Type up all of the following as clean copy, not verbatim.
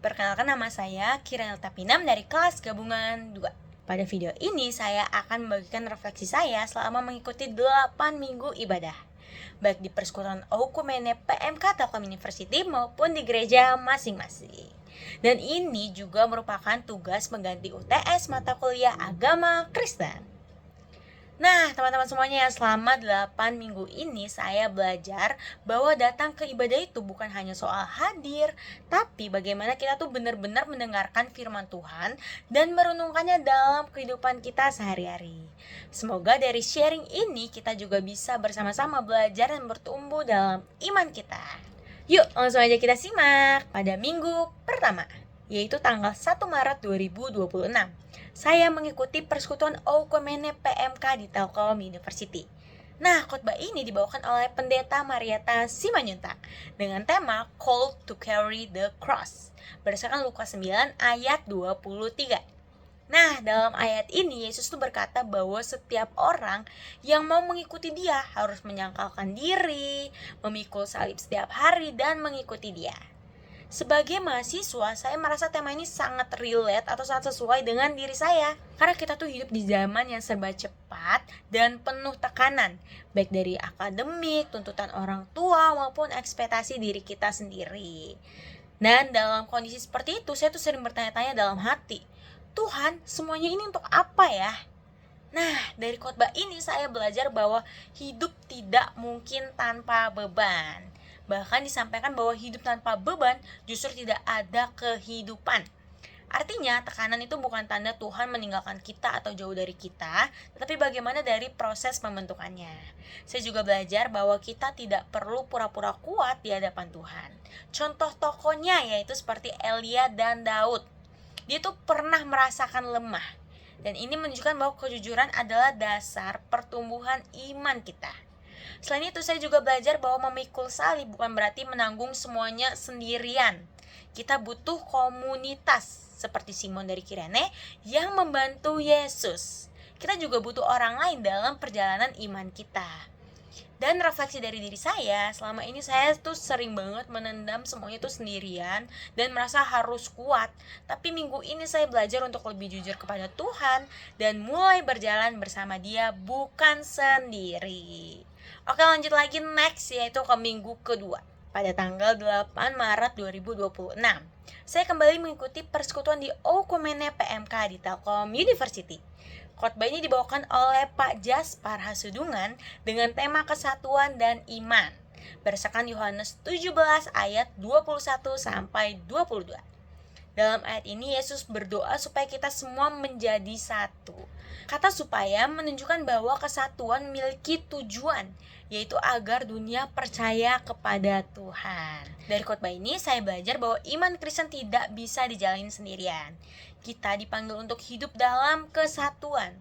Perkenalkan, nama saya Kiranel Tapinam dari kelas gabungan 2. Pada video ini saya akan membagikan refleksi saya selama mengikuti 8 minggu ibadah, baik di Persekutuan Okumene PMK Telkom University maupun di gereja masing-masing. Dan ini juga merupakan tugas mengganti UTS mata kuliah agama Kristen. Nah, teman-teman semuanya, selama 8 minggu ini saya belajar bahwa datang ke ibadah itu bukan hanya soal hadir, tapi bagaimana kita tuh benar-benar mendengarkan firman Tuhan dan merenungkannya dalam kehidupan kita sehari-hari. Semoga dari sharing ini kita juga bisa bersama-sama belajar dan bertumbuh dalam iman kita. Yuk, langsung aja kita simak pada minggu pertama, yaitu tanggal 1 Maret 2026. Saya mengikuti Persekutuan Okumene PMK di Telkom University. Nah, khotbah ini dibawakan oleh Pendeta Marieta Simanjuntak dengan tema Call to Carry the Cross, berdasarkan Lukas 9 ayat 23. Nah, dalam ayat ini Yesus tuh berkata bahwa setiap orang yang mau mengikuti Dia harus menyangkalkan diri, memikul salib setiap hari dan mengikuti Dia. Sebagai mahasiswa, saya merasa tema ini sangat relate atau sangat sesuai dengan diri saya. Karena kita tuh hidup di zaman yang serba cepat dan penuh tekanan, baik dari akademik, tuntutan orang tua, maupun ekspektasi diri kita sendiri. Dan dalam kondisi seperti itu, saya tuh sering bertanya-tanya dalam hati, Tuhan, semuanya ini untuk apa ya? Nah, dari khotbah ini saya belajar bahwa hidup tidak mungkin tanpa beban. Bahkan disampaikan bahwa hidup tanpa beban justru tidak ada kehidupan. Artinya, tekanan itu bukan tanda Tuhan meninggalkan kita atau jauh dari kita, tetapi bagaimana dari proses pembentukannya. Saya juga belajar bahwa kita tidak perlu pura-pura kuat di hadapan Tuhan. Contoh tokohnya yaitu seperti Elia dan Daud. Dia tuh pernah merasakan lemah. Dan ini menunjukkan bahwa kejujuran adalah dasar pertumbuhan iman kita. Selain itu, saya juga belajar bahwa memikul salib bukan berarti menanggung semuanya sendirian. Kita butuh komunitas seperti Simon dari Kirene yang membantu Yesus. Kita juga butuh orang lain dalam perjalanan iman kita. Dan refleksi dari diri saya, selama ini saya tuh sering banget menendam semuanya tuh sendirian dan merasa harus kuat. Tapi minggu ini saya belajar untuk lebih jujur kepada Tuhan dan mulai berjalan bersama Dia, bukan sendiri. Oke, lanjut lagi next, yaitu ke minggu kedua. Pada tanggal 8 Maret 2026, saya kembali mengikuti persekutuan di Okumene PMK di Telkom University. Khotbah ini dibawakan oleh Pak Jaspar Hasudungan dengan tema kesatuan dan iman, berdasarkan Yohanes 17 ayat 21 sampai 22. Dalam ayat ini Yesus berdoa supaya kita semua menjadi satu. Kata supaya menunjukkan bahwa kesatuan memiliki tujuan, yaitu agar dunia percaya kepada Tuhan. Dari khotbah ini saya belajar bahwa iman Kristen tidak bisa dijalani sendirian. Kita dipanggil untuk hidup dalam kesatuan.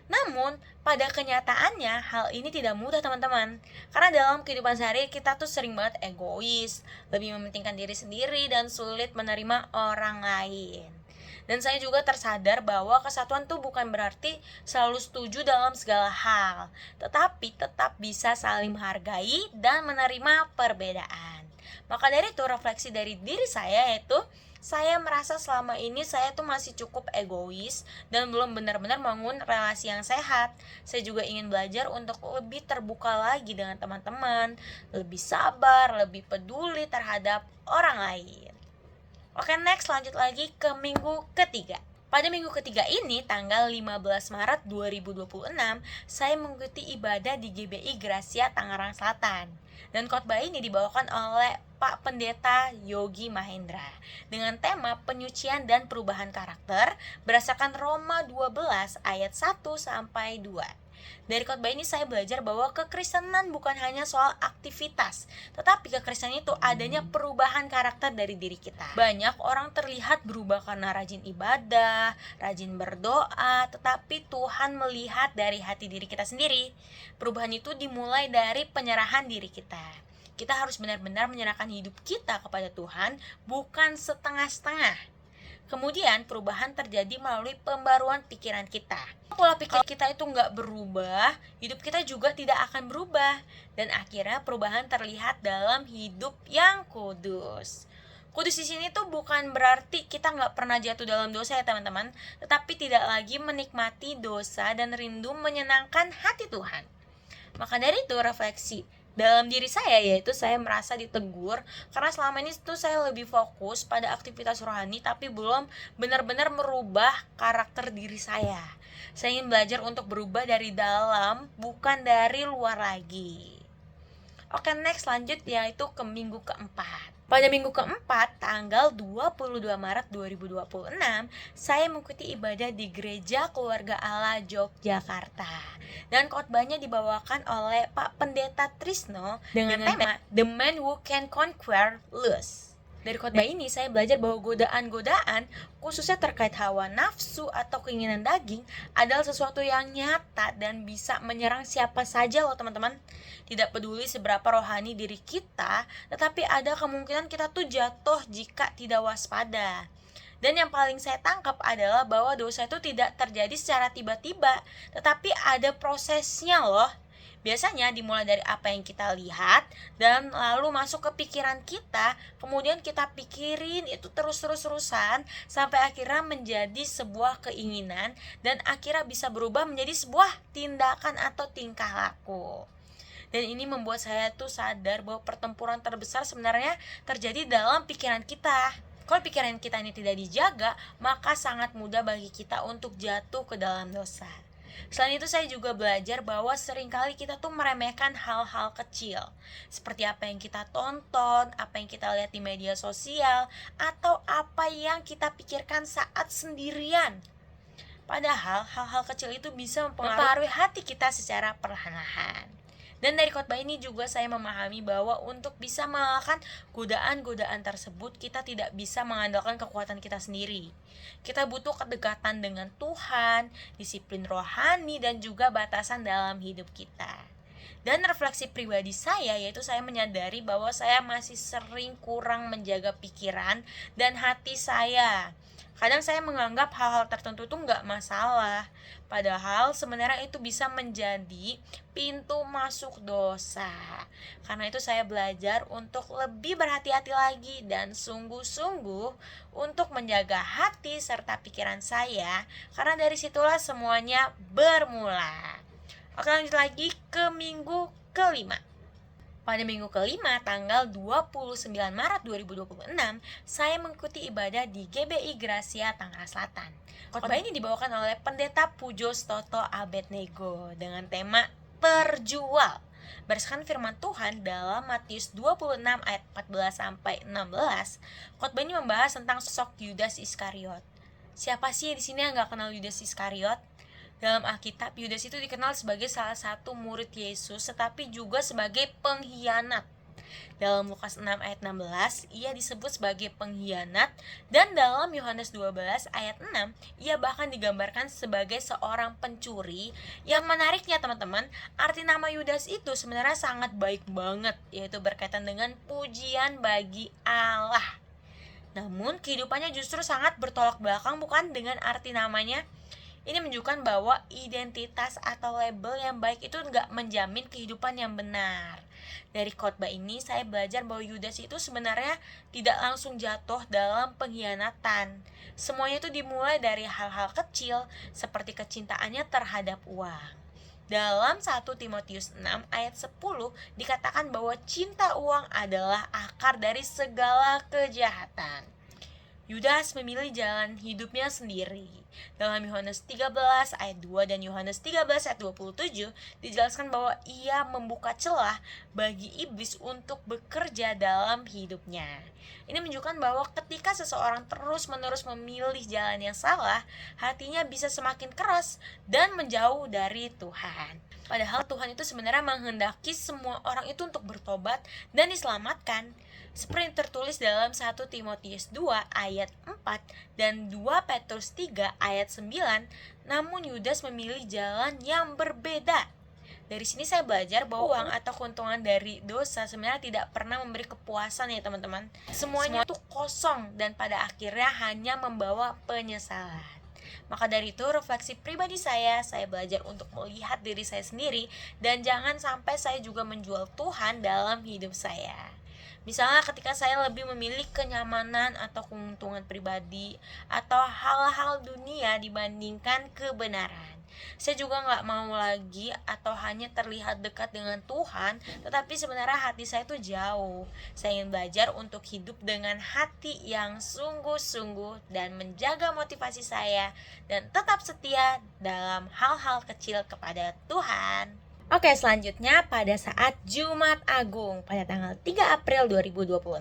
Namun, pada kenyataannya hal ini tidak mudah, teman-teman. Karena dalam kehidupan sehari kita tuh sering banget egois, lebih mementingkan diri sendiri dan sulit menerima orang lain. Dan saya juga tersadar bahwa kesatuan tuh bukan berarti selalu setuju dalam segala hal, tetapi tetap bisa saling menghargai dan menerima perbedaan. Maka dari itu, refleksi dari diri saya yaitu saya merasa selama ini saya tuh masih cukup egois dan belum benar-benar membangun relasi yang sehat. Saya juga ingin belajar untuk lebih terbuka lagi dengan teman-teman, lebih sabar, lebih peduli terhadap orang lain. Oke, next, lanjut lagi ke minggu ketiga. Pada minggu ketiga ini, tanggal 15 Maret 2026, saya mengikuti ibadah di GBI Gracia Tangerang Selatan. Dan khotbah ini dibawakan oleh Pak Pendeta Yogi Mahendra dengan tema penyucian dan perubahan karakter berdasarkan Roma 12 ayat 1 sampai 2. Dari khotbah ini saya belajar bahwa kekristenan bukan hanya soal aktivitas, tetapi kekristenan itu adanya perubahan karakter dari diri kita. Banyak orang terlihat berubah karena rajin ibadah, rajin berdoa, tetapi Tuhan melihat dari hati diri kita sendiri. Perubahan itu dimulai dari penyerahan diri kita. Kita harus benar-benar menyerahkan hidup kita kepada Tuhan, bukan setengah-setengah. Kemudian perubahan terjadi melalui pembaruan pikiran kita. Pola pikir kita itu nggak berubah, hidup kita juga tidak akan berubah. Dan akhirnya perubahan terlihat dalam hidup yang kudus. Kudus di sini tuh bukan berarti kita nggak pernah jatuh dalam dosa ya teman-teman, tetapi tidak lagi menikmati dosa dan rindu menyenangkan hati Tuhan. Maka dari itu refleksi dalam diri saya, yaitu saya merasa ditegur karena selama ini tuh saya lebih fokus pada aktivitas rohani tapi belum benar-benar merubah karakter diri saya. Saya ingin belajar untuk berubah dari dalam, bukan dari luar lagi. Oke, next lanjut yaitu ke minggu keempat. Pada minggu keempat, tanggal 22 Maret 2026, saya mengikuti ibadah di Gereja Keluarga Allah Yogyakarta. Dan khotbahnya dibawakan oleh Pak Pendeta Trisno dengan tema The Man Who Can Conquer Lust. Dari khotbah ini saya belajar bahwa godaan-godaan, khususnya terkait hawa nafsu atau keinginan daging, adalah sesuatu yang nyata dan bisa menyerang siapa saja loh teman-teman. Tidak peduli seberapa rohani diri kita, tetapi ada kemungkinan kita tuh jatuh jika tidak waspada. Dan yang paling saya tangkap adalah bahwa dosa itu tidak terjadi secara tiba-tiba, tetapi ada prosesnya loh. Biasanya dimulai dari apa yang kita lihat dan lalu masuk ke pikiran kita, kemudian kita pikirin itu terus-terusan sampai akhirnya menjadi sebuah keinginan dan akhirnya bisa berubah menjadi sebuah tindakan atau tingkah laku. Dan ini membuat saya tuh sadar bahwa pertempuran terbesar sebenarnya terjadi dalam pikiran kita. Kalau pikiran kita ini tidak dijaga, maka sangat mudah bagi kita untuk jatuh ke dalam dosa. Selain itu saya juga belajar bahwa seringkali kita tuh meremehkan hal-hal kecil, seperti apa yang kita tonton, apa yang kita lihat di media sosial, atau apa yang kita pikirkan saat sendirian. Padahal hal-hal kecil itu bisa mempengaruhi hati kita secara perlahan-lahan. Dan dari khotbah ini juga saya memahami bahwa untuk bisa mengalahkan godaan-godaan tersebut, kita tidak bisa mengandalkan kekuatan kita sendiri. Kita butuh kedekatan dengan Tuhan, disiplin rohani, dan juga batasan dalam hidup kita. Dan refleksi pribadi saya, yaitu saya menyadari bahwa saya masih sering kurang menjaga pikiran dan hati saya. Kadang saya menganggap hal-hal tertentu itu nggak masalah, padahal sebenarnya itu bisa menjadi pintu masuk dosa. Karena itu saya belajar untuk lebih berhati-hati lagi dan sungguh-sungguh untuk menjaga hati serta pikiran saya, karena dari situlah semuanya bermula. Oke, lanjut lagi ke minggu kelima. Pada minggu kelima, tanggal 29 Maret 2026, saya mengikuti ibadah di GBI Gracia, Tangerang Selatan. Khotbah ini dibawakan oleh Pendeta Pujos Toto Abednego dengan tema Terjual. Berdasarkan firman Tuhan dalam Matius 26 ayat 14-16, khotbah ini membahas tentang sosok Yudas Iskariot. Siapa sih di sini yang nggak kenal Yudas Iskariot? Dalam Alkitab, Yudas itu dikenal sebagai salah satu murid Yesus, tetapi juga sebagai pengkhianat. Dalam Lukas 6 ayat 16, ia disebut sebagai pengkhianat, dan dalam Yohanes 12 ayat 6, ia bahkan digambarkan sebagai seorang pencuri. Yang menariknya teman-teman, arti nama Yudas itu sebenarnya sangat baik banget, yaitu berkaitan dengan pujian bagi Allah. Namun kehidupannya justru sangat bertolak belakang bukan dengan arti namanya. Ini menunjukkan bahwa identitas atau label yang baik itu nggak menjamin kehidupan yang benar. Dari khotbah ini saya belajar bahwa Yudas itu sebenarnya tidak langsung jatuh dalam pengkhianatan. Semuanya itu dimulai dari hal-hal kecil seperti kecintaannya terhadap uang. Dalam 1 Timotius 6 ayat 10 dikatakan bahwa cinta uang adalah akar dari segala kejahatan. Yudas memilih jalan hidupnya sendiri. Dalam Yohanes 13 ayat 2 dan Yohanes 13 ayat 27 dijelaskan bahwa ia membuka celah bagi iblis untuk bekerja dalam hidupnya. Ini menunjukkan bahwa ketika seseorang terus-menerus memilih jalan yang salah, hatinya bisa semakin keras dan menjauh dari Tuhan. Padahal Tuhan itu sebenarnya menghendaki semua orang itu untuk bertobat dan diselamatkan. Seperti tertulis dalam 1 Timotius 2 ayat 4 dan 2 Petrus 3 ayat 9, namun Yudas memilih jalan yang berbeda. Dari sini saya belajar bahwa uang atau keuntungan dari dosa sebenarnya tidak pernah memberi kepuasan ya teman-teman. Semuanya itu kosong dan pada akhirnya hanya membawa penyesalan. Maka dari itu refleksi pribadi saya belajar untuk melihat diri saya sendiri dan jangan sampai saya juga menjual Tuhan dalam hidup saya. Misalnya ketika saya lebih memilih kenyamanan atau keuntungan pribadi atau hal-hal dunia dibandingkan kebenaran. Saya juga nggak mau lagi atau hanya terlihat dekat dengan Tuhan, tetapi sebenarnya hati saya itu jauh. Saya ingin belajar untuk hidup dengan hati yang sungguh-sungguh dan menjaga motivasi saya dan tetap setia dalam hal-hal kecil kepada Tuhan. Oke, selanjutnya pada saat Jumat Agung pada tanggal 3 April 2026,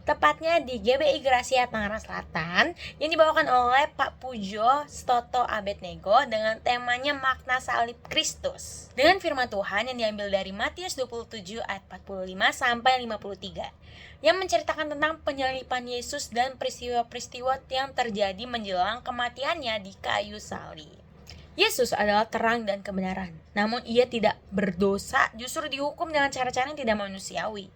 tepatnya di GBI Gracia Tangerang Selatan, yang dibawakan oleh Pak Pujo Stoto Abednego dengan temanya makna salib Kristus. Dengan firman Tuhan yang diambil dari Matius 27 ayat 45 sampai 53, yang menceritakan tentang penyaliban Yesus dan peristiwa-peristiwa yang terjadi menjelang kematiannya di kayu salib. Yesus adalah terang dan kebenaran, namun ia tidak berdosa, justru dihukum dengan cara-cara yang tidak manusiawi.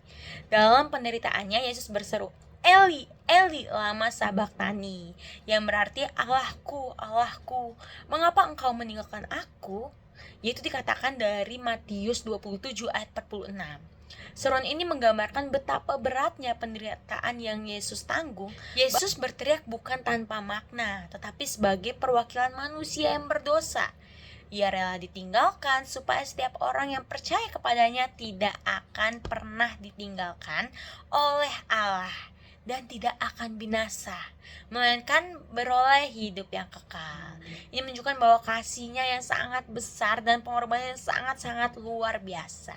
Dalam penderitaannya, Yesus berseru, Eli, Eli, lama sabachthani, yang berarti Allahku, Allahku, mengapa engkau meninggalkan aku? Yaitu dikatakan dari Matius 27 ayat 46. Seruan ini menggambarkan betapa beratnya penderitaan yang Yesus tanggung. Yesus berteriak bukan tanpa makna, tetapi sebagai perwakilan manusia yang berdosa. Ia rela ditinggalkan supaya setiap orang yang percaya kepadanya tidak akan pernah ditinggalkan oleh Allah dan tidak akan binasa, melainkan beroleh hidup yang kekal. Ini menunjukkan bahwa kasihnya yang sangat besar dan pengorbanan yang sangat-sangat luar biasa.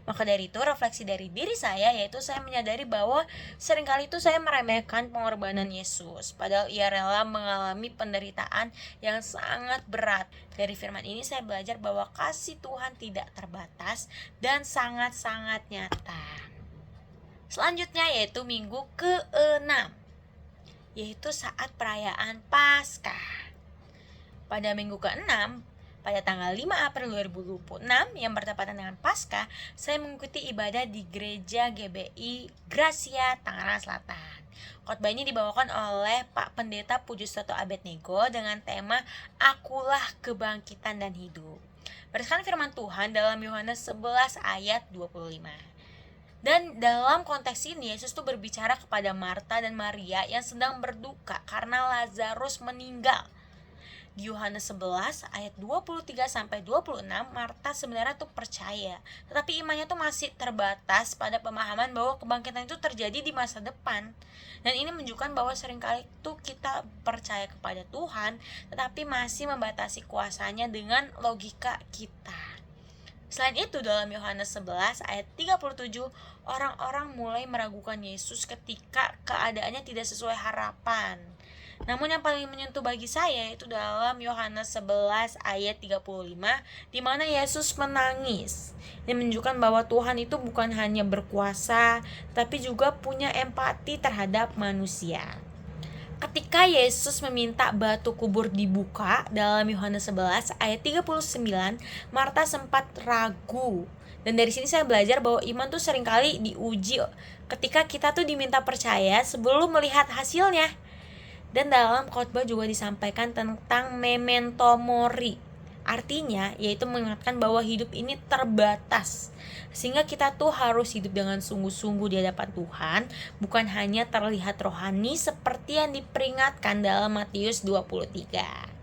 Maka dari itu, refleksi dari diri saya yaitu saya menyadari bahwa seringkali itu saya meremehkan pengorbanan Yesus, padahal ia rela mengalami penderitaan yang sangat berat. Dari firman ini saya belajar bahwa kasih Tuhan tidak terbatas dan sangat-sangat nyata. Selanjutnya yaitu minggu ke-6, yaitu saat perayaan Paskah. Pada minggu ke-6, pada tanggal 5 April 2026 yang bertepatan dengan Paskah, saya mengikuti ibadah di Gereja GBI Gracia Tangerang Selatan. Khotbah ini dibawakan oleh Pak Pendeta Pujo Stoto Abednego dengan tema Akulah Kebangkitan dan Hidup. Berdasarkan firman Tuhan dalam Yohanes 11 ayat 25. Dan dalam konteks ini Yesus tuh berbicara kepada Marta dan Maria yang sedang berduka karena Lazarus meninggal. Di Yohanes 11 ayat 23 sampai 26, Marta sebenarnya tuh percaya, tetapi imannya tuh masih terbatas pada pemahaman bahwa kebangkitan itu terjadi di masa depan. Dan ini menunjukkan bahwa seringkali tuh kita percaya kepada Tuhan, tetapi masih membatasi kuasanya dengan logika kita. Selain itu, dalam Yohanes 11 ayat 37, orang-orang mulai meragukan Yesus ketika keadaannya tidak sesuai harapan. Namun yang paling menyentuh bagi saya itu dalam Yohanes 11 ayat 35, di mana Yesus menangis. Ini menunjukkan bahwa Tuhan itu bukan hanya berkuasa, tapi juga punya empati terhadap manusia. Ketika Yesus meminta batu kubur dibuka dalam Yohanes 11 ayat 39, Marta sempat ragu. Dan dari sini saya belajar bahwa iman tuh seringkali diuji ketika kita tuh diminta percaya sebelum melihat hasilnya. Dan dalam khotbah juga disampaikan tentang memento mori. Artinya yaitu mengingatkan bahwa hidup ini terbatas, sehingga kita tuh harus hidup dengan sungguh-sungguh di hadapan Tuhan, bukan hanya terlihat rohani seperti yang diperingatkan dalam Matius 23.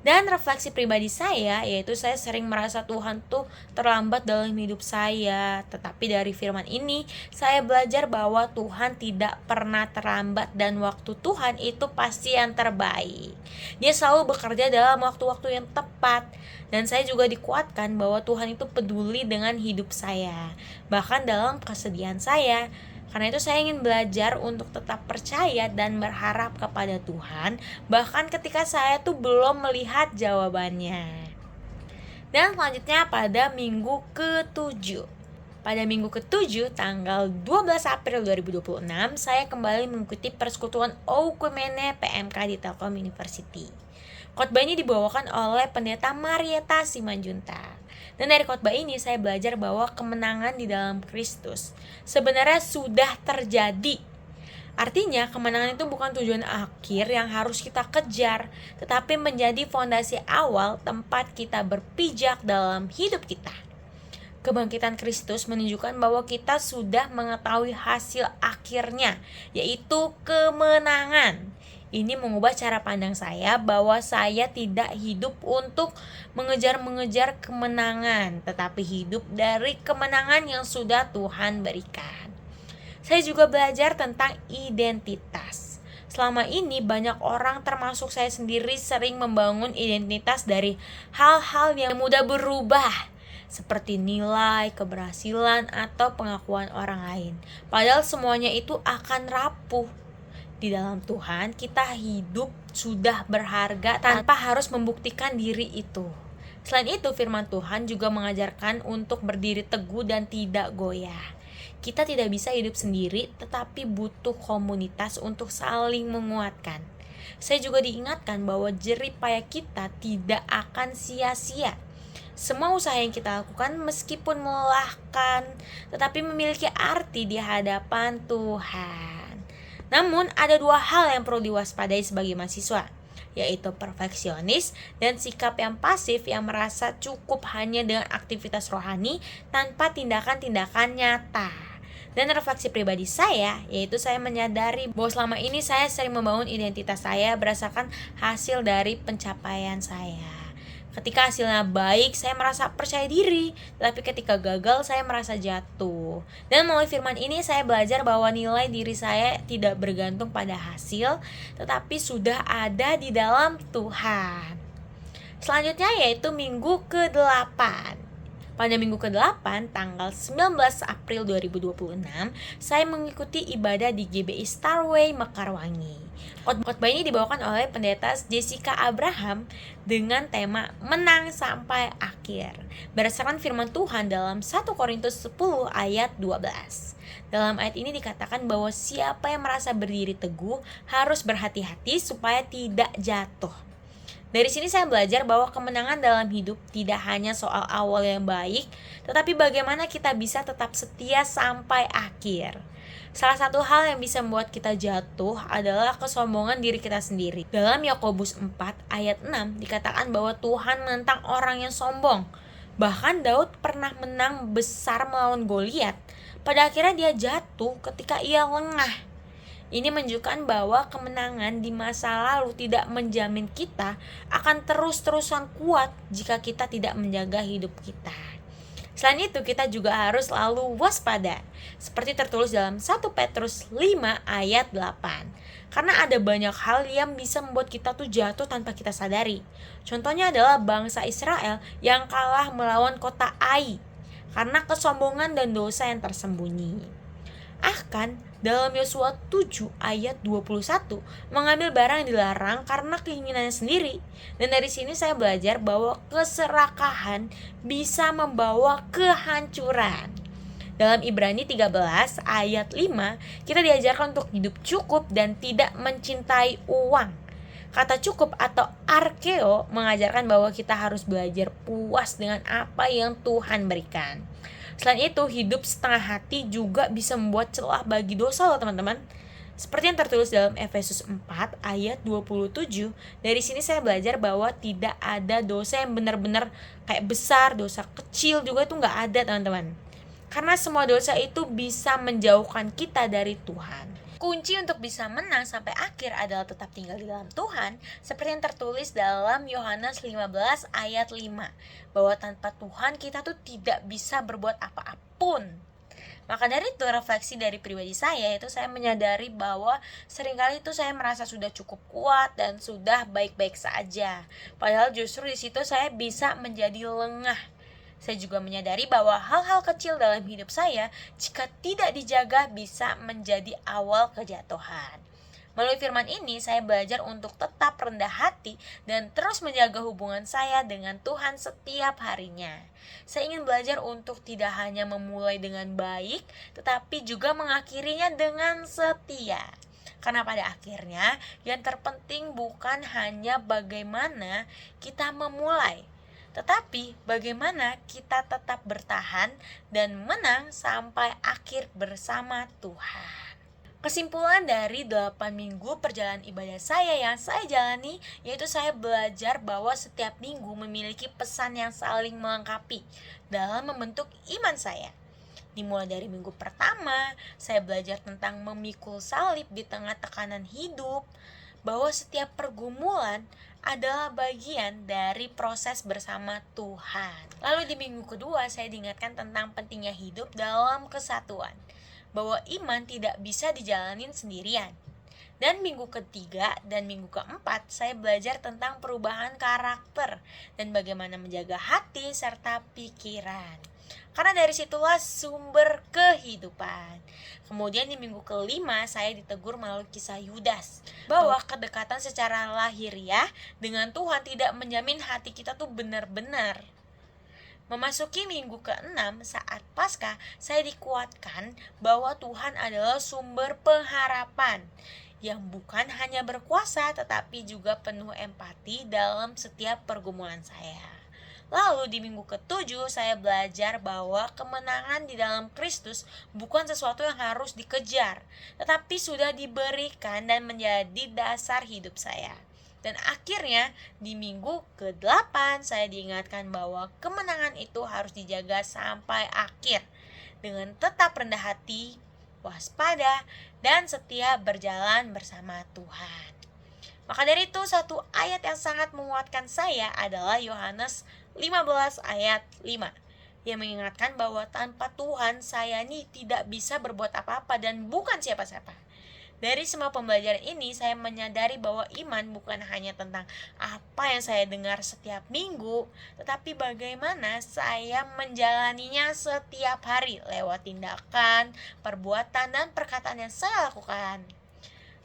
Dan refleksi pribadi saya yaitu saya sering merasa Tuhan tuh terlambat dalam hidup saya. Tetapi dari firman ini saya belajar bahwa Tuhan tidak pernah terlambat dan waktu Tuhan itu pasti yang terbaik. Dia selalu bekerja dalam waktu-waktu yang tepat. Dan saya juga dikuatkan bahwa Tuhan itu peduli dengan hidup saya, bahkan dalam kesedihan saya. Karena itu saya ingin belajar untuk tetap percaya dan berharap kepada Tuhan, bahkan ketika saya tuh belum melihat jawabannya. Dan selanjutnya pada minggu ke-7. Pada minggu ke-7 tanggal 12 April 2026, saya kembali mengikuti persekutuan Oikumene PMK di Telkom University. Khotbah ini dibawakan oleh Pendeta Marieta Simanjuntak. Dan dari khotbah ini saya belajar bahwa kemenangan di dalam Kristus sebenarnya sudah terjadi. Artinya kemenangan itu bukan tujuan akhir yang harus kita kejar, tetapi menjadi fondasi awal tempat kita berpijak dalam hidup kita. Kebangkitan Kristus menunjukkan bahwa kita sudah mengetahui hasil akhirnya, yaitu kemenangan. Ini mengubah cara pandang saya bahwa saya tidak hidup untuk mengejar-mengejar kemenangan, tetapi hidup dari kemenangan yang sudah Tuhan berikan. Saya juga belajar tentang identitas. Selama ini banyak orang termasuk saya sendiri sering membangun identitas dari hal-hal yang mudah berubah, seperti nilai, keberhasilan, atau pengakuan orang lain. Padahal semuanya itu akan rapuh. Di dalam Tuhan, kita hidup sudah berharga tanpa harus membuktikan diri itu. Selain itu, firman Tuhan juga mengajarkan untuk berdiri teguh dan tidak goyah. Kita tidak bisa hidup sendiri, tetapi butuh komunitas untuk saling menguatkan. Saya juga diingatkan bahwa jerih payah kita tidak akan sia-sia. Semua usaha yang kita lakukan meskipun melelahkan, tetapi memiliki arti di hadapan Tuhan. Namun ada dua hal yang perlu diwaspadai sebagai mahasiswa, yaitu perfeksionis dan sikap yang pasif yang merasa cukup hanya dengan aktivitas rohani tanpa tindakan-tindakan nyata. Dan refleksi pribadi saya, yaitu saya menyadari bahwa selama ini saya sering membangun identitas saya berdasarkan hasil dari pencapaian saya. Ketika hasilnya baik, saya merasa percaya diri, tapi ketika gagal, saya merasa jatuh. Dan melalui firman ini, saya belajar bahwa nilai diri saya tidak bergantung pada hasil, tetapi sudah ada di dalam Tuhan. Selanjutnya yaitu minggu ke-8. Pada minggu ke-8, tanggal 19 April 2026, saya mengikuti ibadah di GBI Starway Mekarwangi. Khotbah ini dibawakan oleh pendeta Jessica Abraham dengan tema Menang Sampai Akhir, berdasarkan firman Tuhan dalam 1 Korintus 10 ayat 12. Dalam ayat ini dikatakan bahwa siapa yang merasa berdiri teguh harus berhati-hati supaya tidak jatuh. Dari sini saya belajar bahwa kemenangan dalam hidup tidak hanya soal awal yang baik, tetapi bagaimana kita bisa tetap setia sampai akhir. Salah satu hal yang bisa membuat kita jatuh adalah kesombongan diri kita sendiri. Dalam Yakobus 4 ayat 6 dikatakan bahwa Tuhan menentang orang yang sombong. Bahkan Daud pernah menang besar melawan Goliat. Pada akhirnya dia jatuh ketika ia lengah. Ini menunjukkan bahwa kemenangan di masa lalu tidak menjamin kita akan terus-terusan kuat jika kita tidak menjaga hidup kita. Selain itu, kita juga harus selalu waspada, seperti tertulis dalam 1 Petrus 5 ayat 8. Karena ada banyak hal yang bisa membuat kita tuh jatuh tanpa kita sadari. Contohnya adalah bangsa Israel yang kalah melawan kota Ai karena kesombongan dan dosa yang tersembunyi. Ahkan dalam Yosua 7 ayat 21 mengambil barang yang dilarang karena keinginannya sendiri. Dan dari sini saya belajar bahwa keserakahan bisa membawa kehancuran. Dalam Ibrani 13 ayat 5 kita diajarkan untuk hidup cukup dan tidak mencintai uang. Kata cukup atau arkeo mengajarkan bahwa kita harus belajar puas dengan apa yang Tuhan berikan. Selain itu, hidup setengah hati juga bisa membuat celah bagi dosa loh teman-teman. Seperti yang tertulis dalam Efesus 4 ayat 27. Dari sini saya belajar bahwa tidak ada dosa yang benar-benar kayak besar, dosa kecil juga itu gak ada teman-teman. Karena semua dosa itu bisa menjauhkan kita dari Tuhan. Kunci untuk bisa menang sampai akhir adalah tetap tinggal di dalam Tuhan, seperti yang tertulis dalam Yohanes 15 ayat 5, bahwa tanpa Tuhan kita tuh tidak bisa berbuat apa-apun. Maka dari itu refleksi dari pribadi saya itu saya menyadari bahwa seringkali itu saya merasa sudah cukup kuat dan sudah baik-baik saja. Padahal justru di situ saya bisa menjadi lengah. Saya juga menyadari bahwa hal-hal kecil dalam hidup saya jika tidak dijaga bisa menjadi awal kejatuhan. Melalui firman ini saya belajar untuk tetap rendah hati dan terus menjaga hubungan saya dengan Tuhan setiap harinya. Saya ingin belajar untuk tidak hanya memulai dengan baik, tetapi juga mengakhirinya dengan setia. Karena pada akhirnya yang terpenting bukan hanya bagaimana kita memulai, tetapi bagaimana kita tetap bertahan dan menang sampai akhir bersama Tuhan. Kesimpulan dari 8 minggu perjalanan ibadah saya yang saya jalani, yaitu saya belajar bahwa setiap minggu memiliki pesan yang saling melengkapi dalam membentuk iman saya. Dimulai dari minggu pertama, saya belajar tentang memikul salib di tengah tekanan hidup, bahwa setiap pergumulan adalah bagian dari proses bersama Tuhan. Lalu di minggu kedua, saya diingatkan tentang pentingnya hidup dalam kesatuan, bahwa iman tidak bisa dijalanin sendirian. Dan minggu ketiga dan minggu keempat, saya belajar tentang perubahan karakter dan bagaimana menjaga hati serta pikiran. Karena dari situlah sumber kehidupan. Kemudian di minggu kelima, saya ditegur melalui kisah Yudas, bahwa kedekatan secara lahiriah dengan Tuhan tidak menjamin hati kita tuh benar-benar. Memasuki minggu ke-6 saat Paskah, saya dikuatkan bahwa Tuhan adalah sumber pengharapan yang bukan hanya berkuasa tetapi juga penuh empati dalam setiap pergumulan saya. Lalu di minggu ke-7 saya belajar bahwa kemenangan di dalam Kristus bukan sesuatu yang harus dikejar, tetapi sudah diberikan dan menjadi dasar hidup saya. Dan akhirnya di minggu ke-8 saya diingatkan bahwa kemenangan itu harus dijaga sampai akhir dengan tetap rendah hati, waspada, dan setia berjalan bersama Tuhan. Maka dari itu satu ayat yang sangat menguatkan saya adalah Yohanes 15 ayat 5 yang mengingatkan bahwa tanpa Tuhan saya ini tidak bisa berbuat apa-apa dan bukan siapa-siapa. Dari semua pembelajaran ini saya menyadari bahwa iman bukan hanya tentang apa yang saya dengar setiap minggu, tetapi bagaimana saya menjalaninya setiap hari lewat tindakan, perbuatan, dan perkataan yang saya lakukan.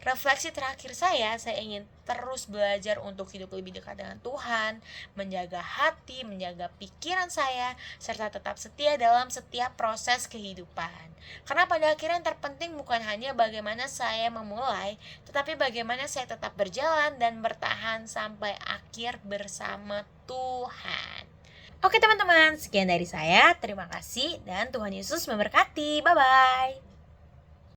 Refleksi terakhir saya ingin terus belajar untuk hidup lebih dekat dengan Tuhan, menjaga hati, menjaga pikiran saya, serta tetap setia dalam setiap proses kehidupan. Karena pada akhirnya yang terpenting bukan hanya bagaimana saya memulai, tetapi bagaimana saya tetap berjalan dan bertahan sampai akhir bersama Tuhan. Oke teman-teman, sekian dari saya. Terima kasih dan Tuhan Yesus memberkati. Bye-bye.